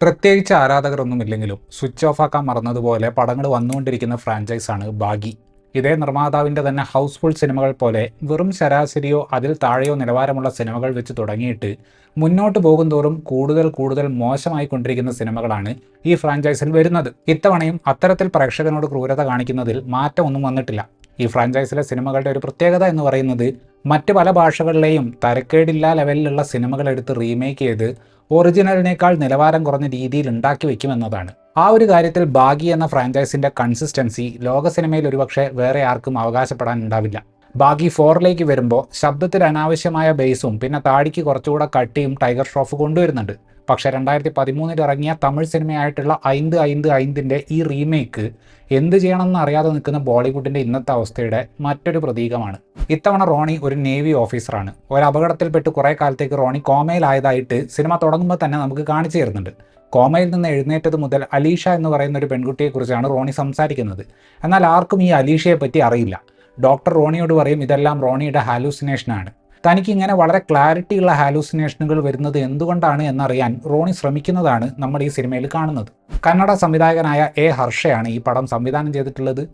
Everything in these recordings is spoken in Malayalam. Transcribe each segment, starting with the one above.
പ്രത്യേകിച്ച് ആരാധകരൊന്നുമില്ലെങ്കിലും സ്വിച്ച് ഓഫ് ആക്കാൻ മറന്നതുപോലെ പടങ്ങൾ വന്നുകൊണ്ടിരിക്കുന്ന ഫ്രാഞ്ചൈസാണ് ബാഗി. ഇതേ നിർമ്മാതാവിൻ്റെ തന്നെ ഹൗസ്ഫുൾ സിനിമകൾ പോലെ വെറും ശരാശരിയോ അതിൽ താഴെയോ നിലവാരമുള്ള സിനിമകൾ വെച്ച് തുടങ്ങിയിട്ട് മുന്നോട്ട് പോകുന്തോറും കൂടുതൽ മോശമായിക്കൊണ്ടിരിക്കുന്ന സിനിമകളാണ് ഈ ഫ്രാഞ്ചൈസിൽ വരുന്നത്. ഇത്തവണയും അത്തരത്തിൽ പ്രേക്ഷകനോട് ക്രൂരത കാണിക്കുന്നതിൽ മാറ്റമൊന്നും വന്നിട്ടില്ല. ഈ ഫ്രാഞ്ചൈസിലെ സിനിമകളുടെ ഒരു പ്രത്യേകത എന്ന് പറയുന്നത് മറ്റ് പല ഭാഷകളിലെയും തരക്കേടില്ലാ ലെവലിലുള്ള സിനിമകൾ എടുത്ത് റീമേക്ക് ചെയ്ത് ഒറിജിനലിനേക്കാൾ നിലവാരം കുറഞ്ഞ രീതിയിൽ ഉണ്ടാക്കി വെക്കുമെന്നതാണ്. ആ ഒരു കാര്യത്തിൽ ബാഗി എന്ന ഫ്രാഞ്ചൈസിന്റെ കൺസിസ്റ്റൻസി ലോക സിനിമയിൽ ഒരുപക്ഷെ വേറെ ആർക്കും അവകാശപ്പെടാൻ ഉണ്ടാവില്ല. ബാഗി 4ലേക്ക് വരുമ്പോൾ ശബ്ദത്തിൽ അനാവശ്യമായ ബേസും പിന്നെ താടിക്ക് കുറച്ചുകൂടെ കട്ടിയും ടൈഗർ ഷ്രോഫ് കൊണ്ടുവരുന്നുണ്ട്. പക്ഷേ 2013 ഇറങ്ങിയ തമിഴ് സിനിമയായിട്ടുള്ള ഐന്ത് ഐന്ത് ഐന്തിൻ്റെ ഈ റീമേക്ക് എന്ത് ചെയ്യണമെന്ന് അറിയാതെ നിൽക്കുന്ന ബോളിവുഡിൻ്റെ ഇന്നത്തെ അവസ്ഥയുടെ മറ്റൊരു പ്രതീകമാണ്. ഇത്തവണ റോണി ഒരു നേവി ഓഫീസറാണ്. ഒരു അപകടത്തിൽപ്പെട്ട് കുറേ കാലത്തേക്ക് റോണി കോമയിലായതായിട്ട് സിനിമ തുടങ്ങുമ്പോൾ തന്നെ നമുക്ക് കാണിച്ചു തരുന്നുണ്ട്. കോമയിൽ നിന്ന് എഴുന്നേറ്റത് മുതൽ അലീഷ എന്ന് പറയുന്ന ഒരു പെൺകുട്ടിയെക്കുറിച്ചാണ് റോണി സംസാരിക്കുന്നത്. എന്നാൽ ആർക്കും ഈ അലീഷയെ പറ്റി അറിയില്ല. ഡോക്ടർ റോണിയോട് പറയും ഇതെല്ലാം റോണിയുടെ ഹാലൂസിനേഷനാണ്. തനിക്ക് ഇങ്ങനെ വളരെ ക്ലാരിറ്റിയുള്ള ഹാലൂസിനേഷനുകൾ വരുന്നത് എന്തുകൊണ്ടാണ് എന്നറിയാൻ റോണി ശ്രമിക്കുന്നതാണ് നമ്മൾ ഈ സിനിമയിൽ കാണുന്നത്. കന്നഡ സംവിധായകനായ എ ഹർഷയാണ് ഈ പടം സംവിധാനം ചെയ്തിട്ടുള്ളത്.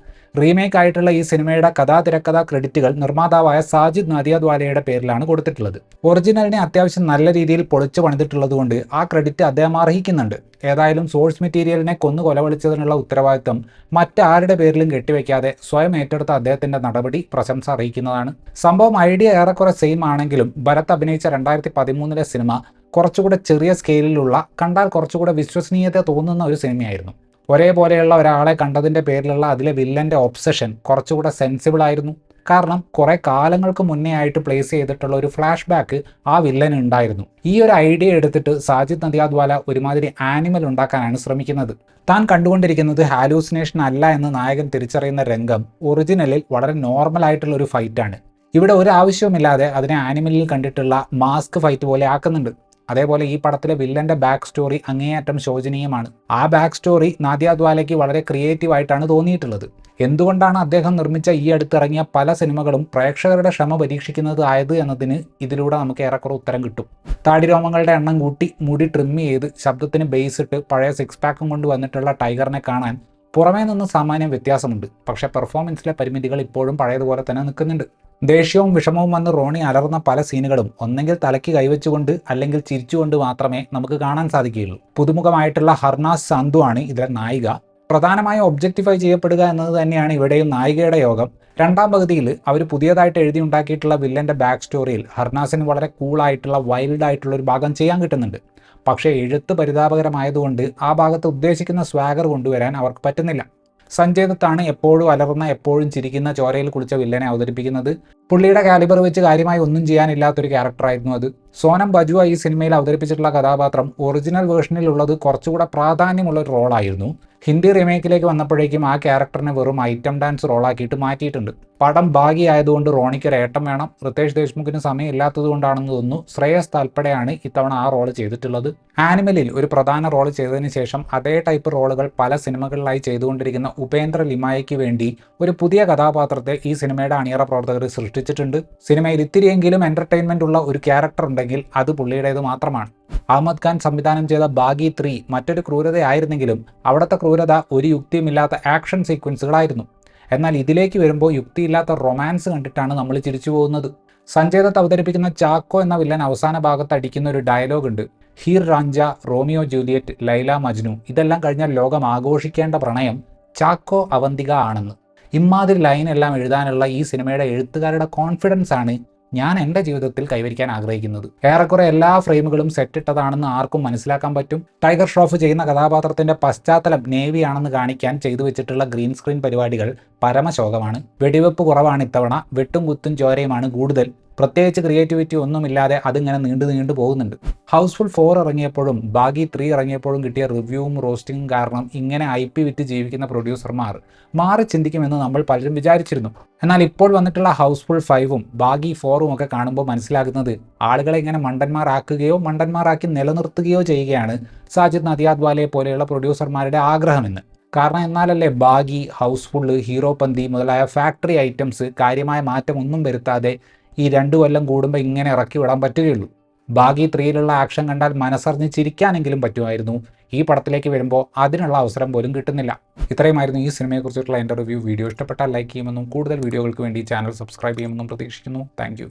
റീമേക്ക് ആയിട്ടുള്ള ഈ സിനിമയുടെ തിരക്കഥാ ക്രെഡിറ്റുകൾ നിർമ്മാതാവായ സാജിദ് നദിയാദ്വാലയുടെ പേരിലാണ് കൊടുത്തിട്ടുള്ളത്. ഒറിജിനലിനെ അത്യാവശ്യം നല്ല രീതിയിൽ പൊളിച്ചു പണിതിട്ടുള്ളത് കൊണ്ട് ആ ക്രെഡിറ്റ് അദ്ദേഹം അർഹിക്കുന്നുണ്ട്. ഏതായാലും സോഴ്സ് മെറ്റീരിയലിനെ കൊലവിളിച്ചതിനുള്ള ഉത്തരവാദിത്വം മറ്റാരുടെ പേരിലും കെട്ടിവെക്കാതെ സ്വയം ഏറ്റെടുത്ത അദ്ദേഹത്തിന്റെ നടപടി പ്രശംസ അറിയിക്കുന്നതാണ്. സംഭവം ഐഡിയ ഏറെക്കുറെ സെയിം ആണെങ്കിലും ഭരത് അഭിനയിച്ച 2013 സിനിമ കുറച്ചുകൂടെ ചെറിയ സ്കെയിലിലുള്ള, കണ്ടാൽ കുറച്ചുകൂടെ വിശ്വസനീയത തോന്നുന്ന ഒരു സിനിമയായിരുന്നു. ഒരേപോലെയുള്ള ഒരാളെ കണ്ടതിൻ്റെ പേരിലുള്ള അതിലെ വില്ലൻ്റെ ഒബ്സഷൻ കുറച്ചുകൂടെ സെൻസിബിൾ ആയിരുന്നു. കാരണം കുറേ കാലങ്ങൾക്ക് മുന്നേ ആയിട്ട് പ്ലേസ് ചെയ്തിട്ടുള്ള ഒരു ഫ്ലാഷ് ബാക്ക് ആ വില്ലന് ഉണ്ടായിരുന്നു. ഈ ഒരു ഐഡിയ എടുത്തിട്ട് സാജിദ് നദിയാദ്വാല ഒരുമാതിരി ആനിമൽ ഉണ്ടാക്കാനാണ് ശ്രമിക്കുന്നത്. താൻ കണ്ടുകൊണ്ടിരിക്കുന്നത് ഹാലൂസിനേഷൻ അല്ല എന്ന് നായകൻ തിരിച്ചറിയുന്ന രംഗം ഒറിജിനലിൽ വളരെ നോർമൽ ആയിട്ടുള്ള ഒരു ഫൈറ്റാണ്. ഇവിടെ ഒരു ആവശ്യവുമില്ലാതെ അതിനെ ആനിമലിൽ കണ്ടിട്ടുള്ള മാസ്ക് ഫൈറ്റ് പോലെ ആക്കുന്നുണ്ട്. അതേപോലെ ഈ പടത്തിലെ വില്ലന്റെ ബാക്ക് സ്റ്റോറി അങ്ങേയറ്റം ശോചനീയമാണ്. ആ ബാക്ക് സ്റ്റോറി നാദിയാദ്വാലയ്ക്ക് വളരെ ക്രിയേറ്റീവായിട്ടാണ് തോന്നിയിട്ടുള്ളത്. എന്തുകൊണ്ടാണ് അദ്ദേഹം നിർമ്മിച്ച ഈ അടുത്തിറങ്ങിയ പല സിനിമകളും പ്രേക്ഷകരുടെ ക്ഷമ പരീക്ഷിക്കുന്നത് ആയത് എന്നതിന് ഇതിലൂടെ നമുക്ക് ഏറെക്കുറെ ഉത്തരം കിട്ടും. താടിരോമങ്ങളുടെ എണ്ണം കൂട്ടി മുടി ട്രിം ചെയ്ത് ശബ്ദത്തിന് ബേസ് ഇട്ട് പഴയ 6 പാക്കും കൊണ്ട് വന്നിട്ടുള്ള ടൈഗറിനെ കാണാൻ പുറമേ നിന്ന് സാമാന്യം വ്യത്യാസമുണ്ട്. പക്ഷേ പെർഫോമൻസിലെ പരിമിതികൾ ഇപ്പോഴും പഴയതുപോലെ തന്നെ നിൽക്കുന്നുണ്ട്. ദേഷ്യവും വിഷമവും വന്ന് റോണി അലർന്ന പല സീനുകളും ഒന്നെങ്കിൽ തലയ്ക്ക് കൈവച്ചുകൊണ്ട് അല്ലെങ്കിൽ ചിരിച്ചുകൊണ്ട് മാത്രമേ നമുക്ക് കാണാൻ സാധിക്കുകയുള്ളൂ. പുതുമുഖമായിട്ടുള്ള ഹർനാസ് സാന്ധു ആണ് ഇതിലെ നായിക. പ്രധാനമായും ഒബ്ജക്റ്റിഫൈ ചെയ്യപ്പെടുക എന്നത് തന്നെയാണ് ഇവിടെയും നായികയുടെ യോഗം. രണ്ടാം പകുതിയിൽ അവർ പുതിയതായിട്ട് എഴുതിയുണ്ടാക്കിയിട്ടുള്ള വില്ലന്റെ ബാക്ക് സ്റ്റോറിയിൽ ഹർനാസിന് വളരെ കൂളായിട്ടുള്ള വൈൽഡായിട്ടുള്ള ഒരു ഭാഗം ചെയ്യാൻ കിട്ടുന്നുണ്ട്. പക്ഷേ എഴുത്ത് പരിതാപകരമായതുകൊണ്ട് ആ ഭാഗത്ത് ഉദ്ദേശിക്കുന്ന സ്വാഗർ കൊണ്ടുവരാൻ അവർക്ക് പറ്റുന്നില്ല. സഞ്ജയ് ദത്താണ് എപ്പോഴും അലർന്ന, എപ്പോഴും ചിരിക്കുന്ന, ചോരയിൽ കുളിച്ച വില്ലനെ അവതരിപ്പിക്കുന്നത്. പുള്ളിയുടെ കാലിബർ വെച്ച് കാര്യമായി ഒന്നും ചെയ്യാനില്ലാത്തൊരു ക്യാരക്ടറായിരുന്നു അത്. സോനം ബജുവ ഈ സിനിമയിൽ അവതരിപ്പിച്ചിട്ടുള്ള കഥാപാത്രം ഒറിജിനൽ വേർഷനിലുള്ളത് കുറച്ചുകൂടെ പ്രാധാന്യമുള്ള ഒരു റോളായിരുന്നു. ഹിന്ദി റീമേക്കിലേക്ക് വന്നപ്പോഴേക്കും ആ ക്യാരക്ടറിനെ വെറും ഐറ്റം ഡാൻസ് റോളാക്കിയിട്ട് മാറ്റിയിട്ടുണ്ട്. പടം ബാഗി ആയതുകൊണ്ട് റോണിക്ക് ഒരു ഏട്ടം വേണം. റിതേഷ് ദേശ്മുഖിന് സമയമില്ലാത്തത് കൊണ്ടാണെന്ന് തോന്നുന്നു ശ്രേയസ് താൽപ്പടെയാണ് ഇത്തവണ ആ റോൾ ചെയ്തിട്ടുള്ളത്. ആനിമലിൽ ഒരു പ്രധാന റോൾ ചെയ്തതിന് ശേഷം അതേ ടൈപ്പ് റോളുകൾ പല സിനിമകളിലായി ചെയ്തുകൊണ്ടിരിക്കുന്ന ഉപേന്ദ്ര ലിമായയ്ക്ക് വേണ്ടി ഒരു പുതിയ കഥാപാത്രത്തെ ഈ സിനിമയുടെ അണിയറ പ്രവർത്തകർ സൃഷ്ടിച്ചിട്ടുണ്ട്. സിനിമയിൽ ഇത്തിരിയെങ്കിലും എന്റർടൈൻമെന്റ് ഉള്ള ഒരു ക്യാരക്ടർ ഉണ്ടെങ്കിൽ അത് പുള്ളിയുടേത് മാത്രമാണ്. അഹമ്മദ് ഖാൻ സംവിധാനം ചെയ്ത ബാഗി 3 മറ്റൊരു ക്രൂരതയായിരുന്നെങ്കിലും അവിടുത്തെ ക്രൂരത ഒരു യുക്തിയുമില്ലാത്ത ആക്ഷൻ സീക്വൻസുകളായിരുന്നു. എന്നാൽ ഇതിലേക്ക് വരുമ്പോൾ യുക്തിയില്ലാത്ത റൊമാൻസ് കണ്ടിട്ടാണ് നമ്മൾ ചിരിച്ചു പോകുന്നത്. സഞ്ജയ് ദത്ത് അവതരിപ്പിക്കുന്ന ചാക്കോ എന്ന വില്ലൻ അവസാന ഭാഗത്ത് അടിക്കുന്ന ഒരു ഡയലോഗ് ഉണ്ട്. ഹീർ റാഞ്ച, റോമിയോ ജൂലിയറ്റ്, ലൈല മജ്നു, ഇതെല്ലാം കഴിഞ്ഞാൽ ലോകം ആഘോഷിക്കേണ്ട പ്രണയം ചാക്കോ അവന്തിക ആണെന്ന്. ഇമാതിരി ലൈനെല്ലാം എഴുതാനുള്ള ഈ സിനിമയുടെ എഴുത്തുകാരുടെ കോൺഫിഡൻസ് ആണ് ഞാൻ എൻ്റെ ജീവിതത്തിൽ കൈവരിക്കാൻ ആഗ്രഹിക്കുന്നത്. ഏറെക്കുറെ എല്ലാ ഫ്രെയിമുകളും സെറ്റിട്ടതാണെന്ന് ആർക്കും മനസ്സിലാക്കാൻ പറ്റും. ടൈഗർ ഷ്രോഫ് ചെയ്യുന്ന കഥാപാത്രത്തിന്റെ പശ്ചാത്തലം നേവി ആണെന്ന് കാണിക്കാൻ ചെയ്തു വെച്ചിട്ടുള്ള ഗ്രീൻ സ്ക്രീൻ പരിപാടികൾ പരമശോകമാണ്. വെടിവെപ്പ് കുറവാണ് ഇത്തവണ. വെട്ടും കുത്തും ചോരയുമാണ് കൂടുതൽ. പ്രത്യേകിച്ച് ക്രിയേറ്റിവിറ്റി ഒന്നുമില്ലാതെ അതിങ്ങനെ നീണ്ടു പോകുന്നുണ്ട്. ഹൗസ്ഫുൾ 4 ഇറങ്ങിയപ്പോഴും ബാഗി 3 ഇറങ്ങിയപ്പോഴും കിട്ടിയ റിവ്യൂവും റോസ്റ്റിങ്ങും കാരണം ഇങ്ങനെ IP വിറ്റ് ജീവിക്കുന്ന പ്രൊഡ്യൂസർമാർ മാറി ചിന്തിക്കുമെന്ന് നമ്മൾ പലരും വിചാരിച്ചിരുന്നു. എന്നാൽ ഇപ്പോൾ വന്നിട്ടുള്ള ഹൗസ്ഫുൾ 5ഉം ബാഗി 4ഉം ഒക്കെ കാണുമ്പോൾ മനസ്സിലാകുന്നത് ആളുകളെ ഇങ്ങനെ മണ്ടന്മാരാക്കി നിലനിർത്തുകയോ ചെയ്യുകയാണ് സാജിദ് നദിയാദ്വാലയെ പോലെയുള്ള പ്രൊഡ്യൂസർമാരുടെ ആഗ്രഹമെന്ന്. കാരണം എന്നാലല്ലേ ബാഗി, ഹൗസ്ഫുൾ, ഹീറോപന്തി മുതലായ ഫാക്ടറി ഐറ്റംസ് കാര്യമായ മാറ്റം ഒന്നും വരുത്താതെ ഈ 2 കൊല്ലം കൂടുമ്പോൾ ഇങ്ങനെ ഇറക്കി വിടാൻ പറ്റുകയുള്ളൂ. ബാഗി 3യിലുള്ള ആക്ഷൻ കണ്ടാൽ മനസ്സറിഞ്ഞ് ചിരിക്കാനെങ്കിലും പറ്റുമായിരുന്നു. ഈ പടത്തിലേക്ക് വരുമ്പോൾ അതിനുള്ള അവസരം പോലും കിട്ടുന്നില്ല. ഇത്രയുമായിരുന്നു ഈ സിനിമയെക്കുറിച്ചിട്ടുള്ള എൻ്റെ റിവ്യൂ. വീഡിയോ ഇഷ്ടപ്പെട്ടാൽ ലൈക്ക് ചെയ്യുമെന്നും കൂടുതൽ വീഡിയോകൾക്ക് വേണ്ടി ചാനൽ സബ്സ്ക്രൈബ് ചെയ്യുമെന്നും പ്രതീക്ഷിക്കുന്നു. താങ്ക്